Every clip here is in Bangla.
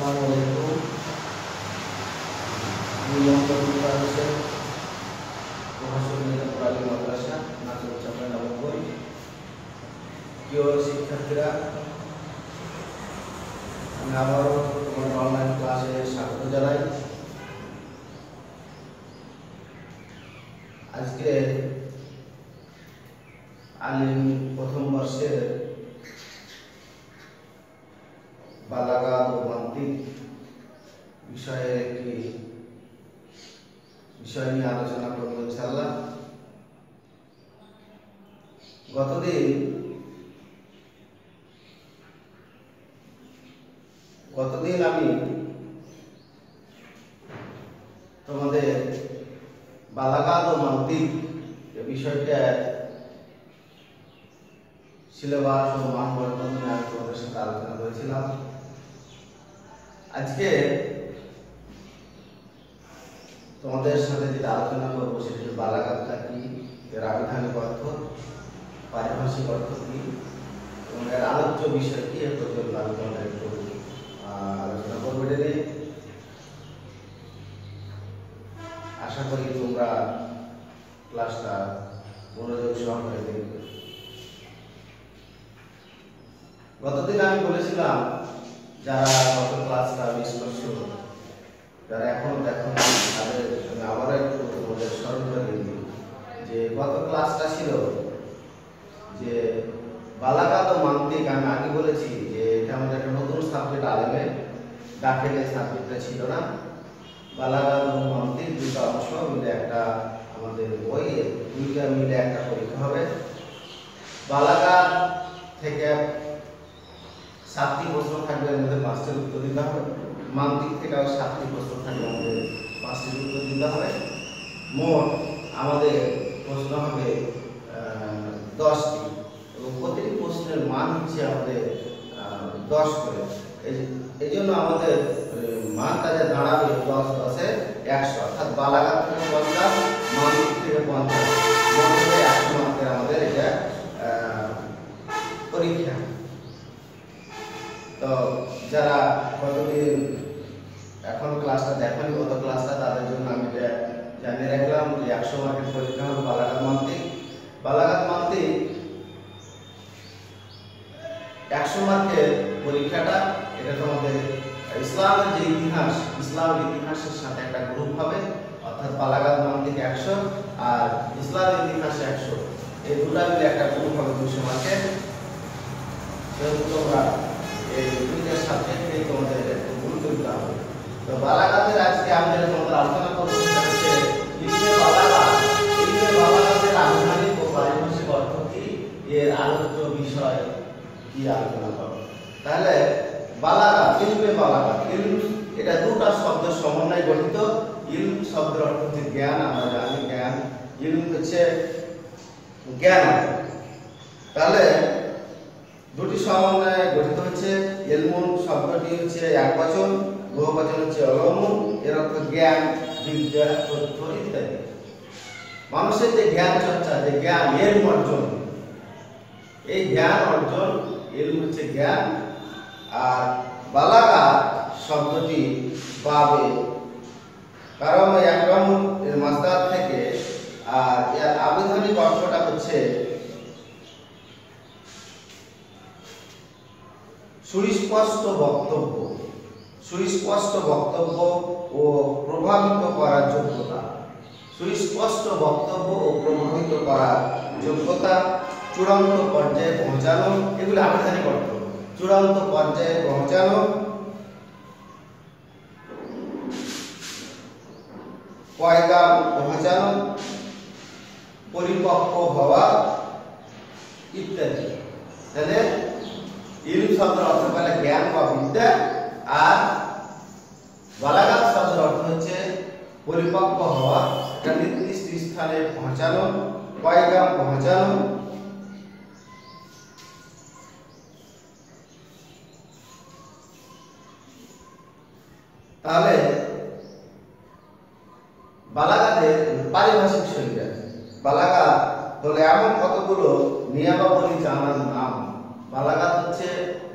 Assalamualaikum. Yang berbicara মহাসমিত প্রালী মাদ্রাসা নাচল চাপা 90 প্রিয় শিক্ষার্থীরা, আমি আবারও তোমাদের অনলাইন ক্লাসে স্বাগত জানাই। আজকে আলিম প্রথম বর্ষের বালাগাত ও মান্তিক বিষয়ে একটি বিষয় নিয়ে আলোচনা করব ইনশাআল্লাহ। গতদিন আমি তোমাদের বালাগাত ও মান্তিক এই বিষয়টা সিলেবাস ও মানদণ্ড নিয়ে তোমাদের সাথে আলোচনা করেছিলাম। আজকে তোমাদের সাথে যেটা আলোচনা করবো সেটা হচ্ছে বালাগাতটা কি, এর আবিধানিক অর্থ, পারিভাষিক অর্থ কি এবং এর আলোচ্য বিষয় কি, এর পর্যন্ত আমি তোমাদের একটু আলোচনা করবো। এটা নিয়ে আশা করি তোমরা ক্লাসটা মনোযোগ সহকারে দেখবে। গতদিন আমি বলেছিলাম যারা গত ক্লাসটা মিস করছো, যারা এখনো দেখো তাদের আমি আবার একটু তোমাদের স্মরণ করে দিই যে গত ক্লাসটা ছিল যে বালাগাত ও মান্তিক। আমি আগে বলেছি যে এটা আমাদের একটা নতুন সাবজেক্ট, আলেমে দাখিলে সাবজেক্টটা ছিল না। বালাগাত ও মান্তিক দুটো অংশ মিলে একটা আমাদের বইয়ে দুইটা মিলে একটা পরীক্ষা হবে। বালাগাত থেকে 7টি প্রশ্ন থাকবে, এর মধ্যে 5টির উত্তর দিতে হবে। মান্তিক থেকে 7টি প্রশ্ন থাকবে, আমাদের 5টির উত্তর দিতে হবে। মোট আমাদের প্রশ্ন হবে 10টি এবং প্রতিটি প্রশ্নের মান হচ্ছে আমাদের 10 করে। এই জন্য আমাদের মানটা যে দাঁড়াবে 10 10 100, অর্থাৎ বালাগাত থেকে 50, মান্তিক থেকে 50, মোট 100 মার্কের আমাদের এটা পরীক্ষা। তো যারা কতদিন এখন ক্লাসটা দেখেনি, গত ক্লাসটা, তাদের জন্য আমি এটা জানিয়ে রাখলাম যে 100 মার্কের পরীক্ষা হবে বালাগাত মান্তিক। বালাগাত মান্তিক 100 মার্কের পরীক্ষাটা, এটা তোমাদের ইসলামের যে ইতিহাস, ইসলামের ইতিহাসের সাথে একটা গ্রুপ হবে, অর্থাৎ বালাগাত মান্তিক 100 আর ইসলামের ইতিহাস 100, এই দুটো মিলে একটা গ্রুপ হবে 200 মার্কের। তোমরা এই দুইটা সাবজেক্টে তোমাদের একটু গুরুত্ব দিতে হবে। তো বালাগাতের আজকে আমি যেটা তোমাদের আলোচনা করবো সেটা হচ্ছে ইলমে বালাগাত। ইলমে বালাগাতের আবিধানিক ও পারিভাষিক অর্থ কি, এর আলোচ্য বিষয় কি আলোচনা করব। তাহলে বালাগাত, ইলমে বালাগাত, ইলম এটা দুটো শব্দের সমন্বয়ে গঠিত। ইলম শব্দের অর্থ হচ্ছে জ্ঞান, আমরা জানি জ্ঞান। ইলম হচ্ছে জ্ঞান। তাহলে দুটি সমন্বয়ে গঠিত হচ্ছে। ইলমুন শব্দটি হচ্ছে একবচন, বহুবচন হচ্ছে উলুমুন, এর অর্থ জ্ঞান, বিদ্যা, তথ্য ইত্যাদি। মানুষের যে জ্ঞান চর্চা, যে জ্ঞান ইলম অর্জন, এই জ্ঞান অর্জন, ইলম হচ্ছে জ্ঞান। আর বালাগাত শব্দটি পাবে কারণ একরম এর মাসদার থেকে, আর এর আবিধানিক অর্থটা হচ্ছে সুস্পষ্ট বক্তব্য, সুস্পষ্ট বক্তব্য ও প্রভাবিত করার যোগ্যতা। সুস্পষ্ট বক্তব্য ও প্রভাবিত করার যোগ্যতা, চূড়ান্ত পর্যায়ে পৌঁছানো, এগুলো আবিধানিক অর্থ। চূড়ান্ত পর্যায়ে পৌঁছানো, পয়গাম পৌঁছানো, পরিপক্ক হওয়া ইত্যাদি। তাহলে ইলম শব্দের অর্থ পেলে জ্ঞান বা বিদ্যা, আর বালাগাত শব্দের অর্থ হচ্ছে পরিপক্ক হওয়া, একটা নির্দিষ্ট স্থানে পৌঁছানো, পয়গাম পৌঁছানো। তাহলে বালাগাতের পারিভাষিক শৈলী, বালাগাত হলো এমন কতগুলো নিয়মাবলী জানার নাম। বালাগাত হচ্ছে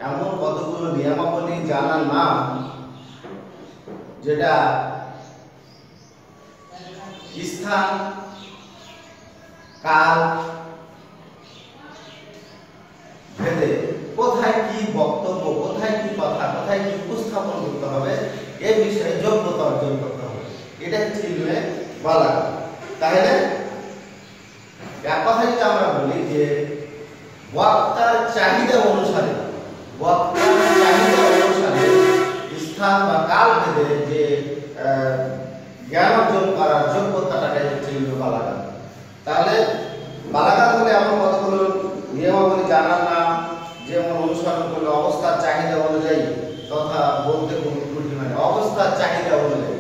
এমন কতগুলো নিয়মাবলী জানার নাম যেটা স্থান, কাল ভেদে কোথায় কি বক্তব্য, কোথায় কি কথা, কোথায় কি উপস্থাপন করতে হবে এই বিষয়ে যোগ্যতা অর্জন করতে হবে। এটা হচ্ছে ইলমে বালাগা। তাহলে এক কথা যদি আমরা বলি যে বক্তার চাহিদা অনুসারে, বক্তার চাহিদা অনুসারে স্থান বা কাল ভেদে যে জ্ঞান অর্জন করার যোগ্যতাটাকে হচ্ছে ইলমে বালাগা। তাহলে বালাগা হলে এমন কতগুলো নিয়মাবলী জানার নাম, যেমন অনুসরণ করলে অবস্থার চাহিদা অনুযায়ী, তথা বলতে কোনো ত্রুটি হয় না, অবস্থার চাহিদা অনুযায়ী,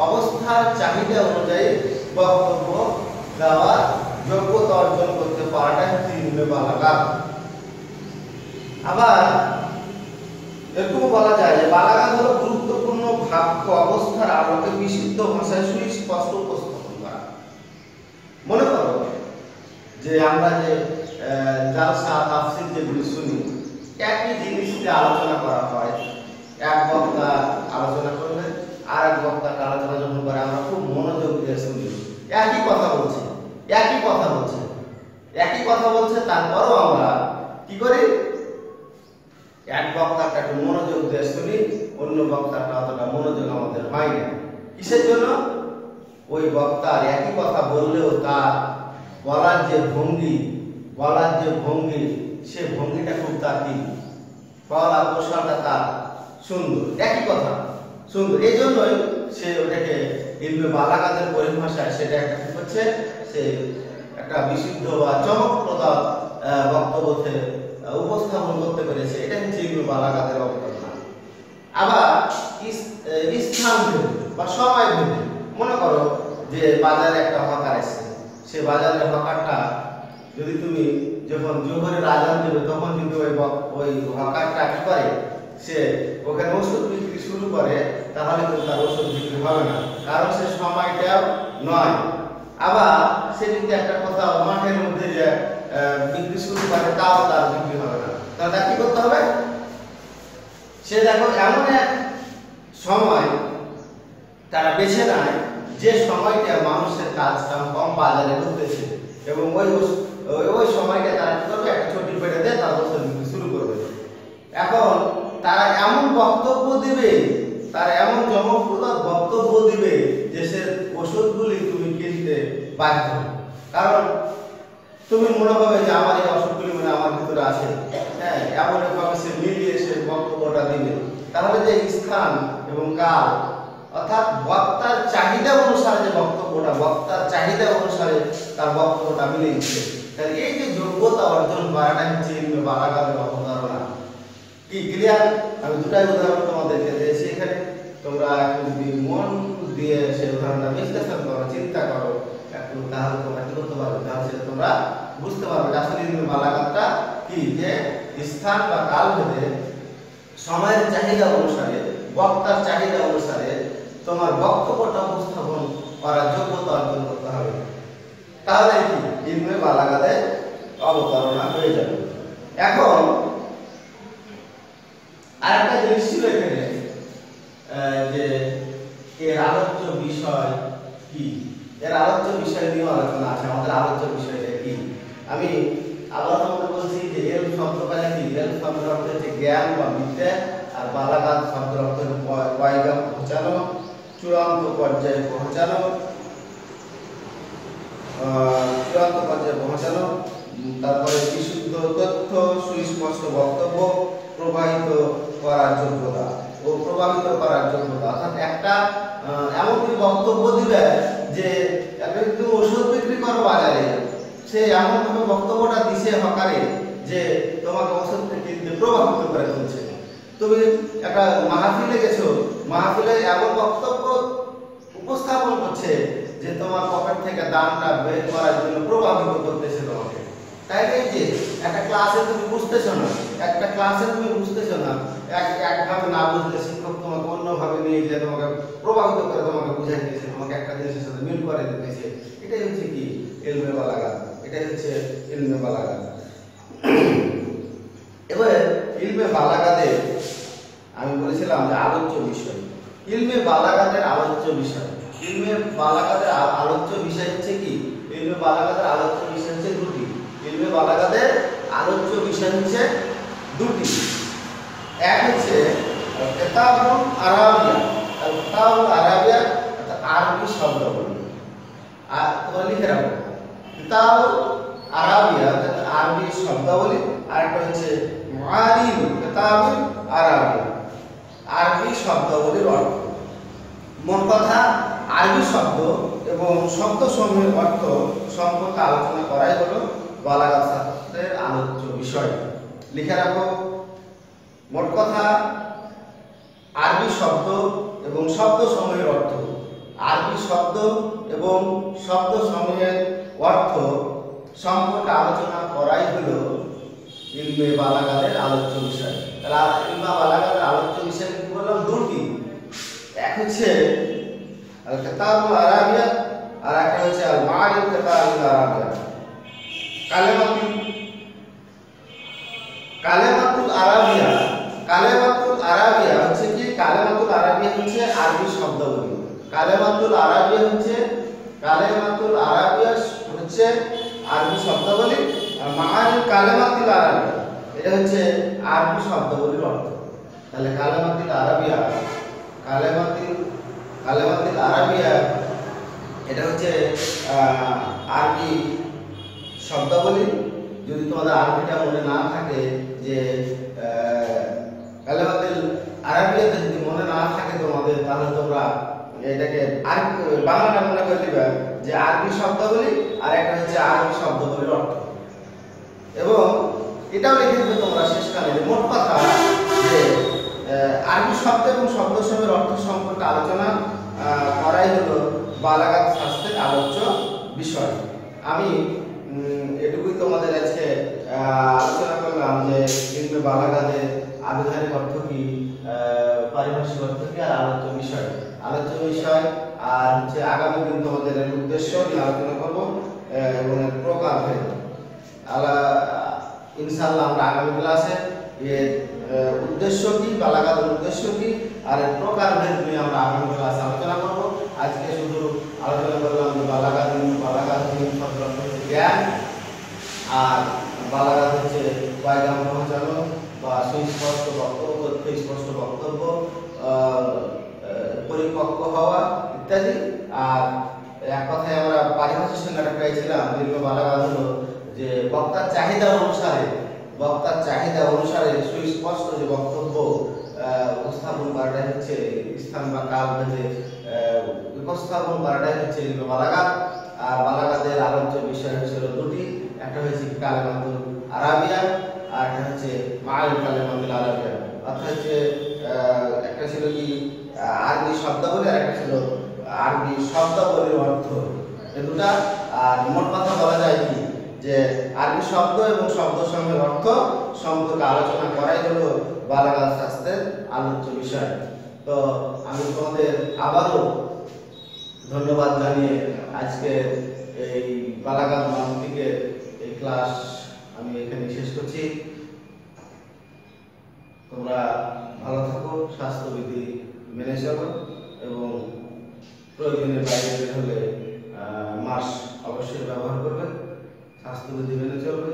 অবস্থার চাহিদা অনুযায়ী বক্তব্য দেওয়ার যোগ্যতা অর্জন করতে পারাটা হচ্ছে ইলমে বালাগা। আবার এরকম বলা যায় যে বালাগা হলো গুরুত্বপূর্ণ বাক্য অবস্থার আলোকে বিশুদ্ধ ভাষায় সুস্পষ্ট উপস্থাপন করা। মনে করো যে আমরা যে জালসা তাফসীর যেগুলি শুনি, একই জিনিস যে আলোচনা করা হয়, এক বক্তা আলোচনা করবে আর এক বক্তা আলোচনা যখন করে আমরা খুব মনোযোগ দিয়ে শুনি, একই কথা বলছে, একই কথা বলছে, একই কথা বলছে, তারপরও আমরা কি করি, এক বক্তাটা একটু মনোযোগ দিয়ে শুনি, অন্য বক্তাটা অতটা মনোযোগ আমাদের হয় না। কিসের জন্য? ওই বক্তার একই কথা বললেও তার বলার যে ভঙ্গি, বলার যে ভঙ্গি, সে ভঙ্গিটা খুব তার কি বলার কৌশলটা তার সুন্দর, একই কথা সুন্দর। এই জন্যই সে ওটাকে ইলমে বালাগাতের পরিভাষায় সেটা একটা কি করছে, সে একটা বিশুদ্ধ বা চমকপ্রদ বক্তব্যতে উপস্থাপন করতে পেরেছে। এটা হচ্ছে ইলমে বালাগাতের অবতারণা। আবার স্থান ভেদে বা সময় ভেদে, মনে করো যে বাজারে একটা হকার এসেছে, সে বাজারের হকারটা যদি তুমি যখন জোহরের আজান দেবে তখন কিন্তু ওই হকারটা কি করে, সে ওখানে ওষুধ বিক্রি শুরু করে, তাহলে কিন্তু তার ওষুধ বিক্রি হবে না, কারণ সে সময়টা নয়। আবার সে যদি একটা কোথাও মাঠের মধ্যে যে বিক্রি শুরু করে, তাও তার বিক্রি হবে না। তাহলে তার কি করতে হবে? সে দেখো এমন এক সময় তারা বেছে নেয় যে সময়টা মানুষের কাজ কাম কম বাজারে করতেছে, এবং ওই সময়টা তারা কি করবে, একটা ছুটি পেটে দিয়ে তার ওষুধ বিক্রি শুরু করবে। এখন তারা এমন বক্তব্য দিবে, তারা এমন চমকপ্রদ বক্তব্য দিবে যে সে ওষুধগুলি তুমি কিনতে বাধ্য, কারণ তুমি মনে হবে যে আমার এই অসুখগুলি মানে আমার ভিতরে আছে, হ্যাঁ, এমন ভাবে সে মিলিয়ে সে বক্তব্যটা দিবে। তাহলে যে স্থান এবং কাল, অর্থাৎ বক্তার চাহিদা অনুসারে যে বক্তব্যটা, বক্তার চাহিদা অনুসারে তার বক্তব্যটা মিলে দিচ্ছে। তাহলে এই যে যোগ্যতা অর্জন করাটা হচ্ছে ইলমে বালাগাতের অবতারণা। কি ক্লিয়ার? আমি দুটাই উদাহরণ তোমাদেরকে দিয়েছি এখানে, তোমরা একটু যদি মন দিয়ে সেই উদাহরণটা বিশ্লেষণ করো, চিন্তা করো একটু, তাহলে তোমরা কি করতে পারবে, তাহলে তোমরা বুঝতে পারবে আসলে ইলমে বালাগাতটা কি, যে স্থান বা কাল ভেদে সময়ের চাহিদা অনুসারে, বক্তার চাহিদা অনুসারে তোমার বক্তব্যটা উপস্থাপন করার যোগ্যতা অর্জন করতে হবে, তাহলে কি ইলমে বালাগাতের অবতারণা হয়ে যাবে। এখন আরেকটা জিনিস ছিল এখানে, যে এর আলোচ্য বিষয় কি, এর আলোচ্য বিষয় নিয়ে আলোচনা আছে। আমাদের আলোচ্য বিষয়টা কি? আমি আবার তোমাদের বলছি যে এল শব্দটা কি, এল শব্দের অর্থ হচ্ছে জ্ঞান বা বিদ্যা, আর বালাগাত শব্দের অর্থ হচ্ছে পয়গাম পৌঁছানো, চূড়ান্ত পর্যায়ে পৌঁছানো, চূড়ান্ত পর্যায়ে পৌঁছানো, তারপরে বিশুদ্ধ তথ্য, সুস্পষ্ট বক্তব্য প্রবাহিত করার যোগ্যতা ও প্রভাবিত করার যোগ্যতা। অর্থাৎ একটা এমন কি বক্তব্য দিবে যে একটু ওষুধ বিক্রি করো বাজারে, সে এমন ভাবে বক্তব্যটা দিছে হকারে যে তোমাকে ওষুধ কিনতে প্রভাবিত করে তুলছে। তুমি একটা মাহফিলে গেছো, মাহফিলে এমন বক্তব্য উপস্থাপন করছে যে তোমার পকেট থেকে দামটা বের করার জন্য প্রভাবিত করতেছে তোমাকে। তাই এই যে একটা ক্লাসে তুমি বুঝতেছো না, একটা ক্লাসে তুমি বুঝতেছো না, একভাবে না বুঝলে শিক্ষক তোমাকে অন্যভাবে নিয়ে গিয়ে তোমাকে প্রভাবিত করে তোমাকে বুঝাই দিয়েছে, তোমাকে একটা জিনিসের সাথে মিল করে দিতেছে। এটাই হচ্ছে কি ইলমে বালাগাত, এটাই হচ্ছে ইলমে বালাগাত। এবার ইলমে বালাগাতে আমি বলেছিলাম যে আলোচ্য বিষয়, ইলমে বালাগাতের আলোচ্য বিষয়। ইলমে বালাগাতের আলোচ্য বিষয় হচ্ছে কি? ইলমে বালাগাতের আলোচ্য বিষয় হচ্ছে দুটি। ইলমে বালাগাতের আলোচ্য বিষয় হচ্ছে দুটি। এক হচ্ছে কিতাবুল আরাবিয়া। কিতাবুল আরাবিয়া অর্থাৎ আরবি শব্দাবলী। আর তোমরা লিখে রাখো, কিতাবুল আরাবিয়া অর্থাৎ আরবি শব্দাবলী। আর একটা হচ্ছে মুআরিব কিতাবুল আরাবিয়া, আরবি শব্দাবলীর অর্থ। মোট কথা আরবি শব্দ এবং শব্দসমূহের অর্থ সম্পর্কে আলোচনা করাই হলো বালাগাত শাস্ত্রের আলোচ্য বিষয়। লিখে রাখো, মোট কথা আরবি শব্দ এবং শব্দসমূহের অর্থ, আরবি শব্দ এবং শব্দসমূহের অর্থ সম্পর্কে আলোচনা করাই হলো ইলমে বালাগাতের আলোচ্য বিষয়। তাহলে ইলমে বালাগাতের আলোচ্য বিষয় কি বললাম? দুটি। এক হচ্ছে আল কিতাবুল আরাবিয়া, আর একটা হচ্ছে আল মাআরিফ কিতাবুল আরাবিয়া। কালেমাতুল আরাবিয়া, কালেমাতুল আরাবিয়া হচ্ছে কি? কালেমাতুল আরাবিয়া হচ্ছে আরবি শব্দাবলী। কালেমাতুল আরাবিয়া হচ্ছে আরবি শব্দাবলী। আর মাআরিফ কালেমাতুল আরাবিয়া এটা হচ্ছে আরবি শব্দাবলীর অর্থ। তাহলে কালেমাতুল আরাবিয়া এটা হচ্ছে আরবি শব্দাবলী। যদি তোমাদের আরবিটা মনে না থাকে, যে কালেমাতুল আরাবিয়াতে যদি মনে না থাকে তোমাদের, তাহলে তোমরা এটাকে বাংলাটা মনে করে দিবে যে আরবি শব্দাবলী, আর একটা হচ্ছে আরবি শব্দাবলীর অর্থ। এবং এটাও লিখে দিবে তোমরা শেষকালে। মোট কথা যে আরবি শব্দ এবং শব্দসমূহের অর্থ সম্পর্কে আলোচনা করাই হলো বালাগাত শাস্ত্রের আলোচ্য বিষয়। আমি এটুকুই তোমাদের আজকে আলোচনা করলাম যে ইলমে বালাগাতের আবিধানিক অর্থ কি, পারিভাষিক অর্থ কি, আর আলোচ্য বিষয়। আর হচ্ছে আগামী দিন তোমাদের উদ্দেশ্য নিয়ে আলোচনা করবো এবং প্রকারভেদ। ইনশাআল্লাহ আমরা আগামী ক্লাসে এর উদ্দেশ্য কি, বালাগাতের উদ্দেশ্য কি, আর প্রকারভেদ নিয়ে আমরা আগামী ক্লাসে আলোচনা করব। আজকে শুধু আলোচনা করলাম বালাগাত জ্ঞান, আর বালাগাত হচ্ছে পয়গাম পৌঁছানো বা সুস্পষ্ট বক্তব্য, স্পষ্ট বক্তব্য, পরিপক্ক হওয়া ইত্যাদি। আর এক কথায় আমরা পারিভাষিক সংজ্ঞাটা পেয়েছিলাম, বালাগাত হলো যে বক্তার চাহিদা অনুসারে সুস্পষ্ট যে বক্তব্য উপস্থাপন করাটাই হচ্ছে, স্থান বা কাল ভেদে উপস্থাপন করাটাই হচ্ছে বালাগাত। আর বালাগাতের আলোচ্য বিষয় হচ্ছে দুটি, একটা হচ্ছে কালেমাতুল আরাবিয়া, আর একটা হচ্ছে মাআরিফ কালেমাতুল আরাবিয়া। অর্থাৎ হচ্ছে একটা ছিল কি আরবি শব্দাবলী, আর একটা ছিল আরবি শব্দাবলীর অর্থ। এই দুটা। আর মোট কথা বলা যায় কি যে আরবি শব্দ এবং শব্দসমূহের অর্থ সম্পর্কে আলোচনা করাই হলো বালাগাত শাস্ত্রের আলোচ্য বিষয়। তো আমি তোমাদের আবারও ধন্যবাদ জানিয়ে আজকে এই বালাগাত মান্তিকের এই ক্লাস আমি এখানে শেষ করছি। তোমরা ভালো থাকো, স্বাস্থ্যবিধি মেনে চলো এবং প্রয়োজনের বাইরে বের হলে মাস্ক অবশ্যই ব্যবহার করবে, স্বাস্থ্যবিধি মেনে চলবে।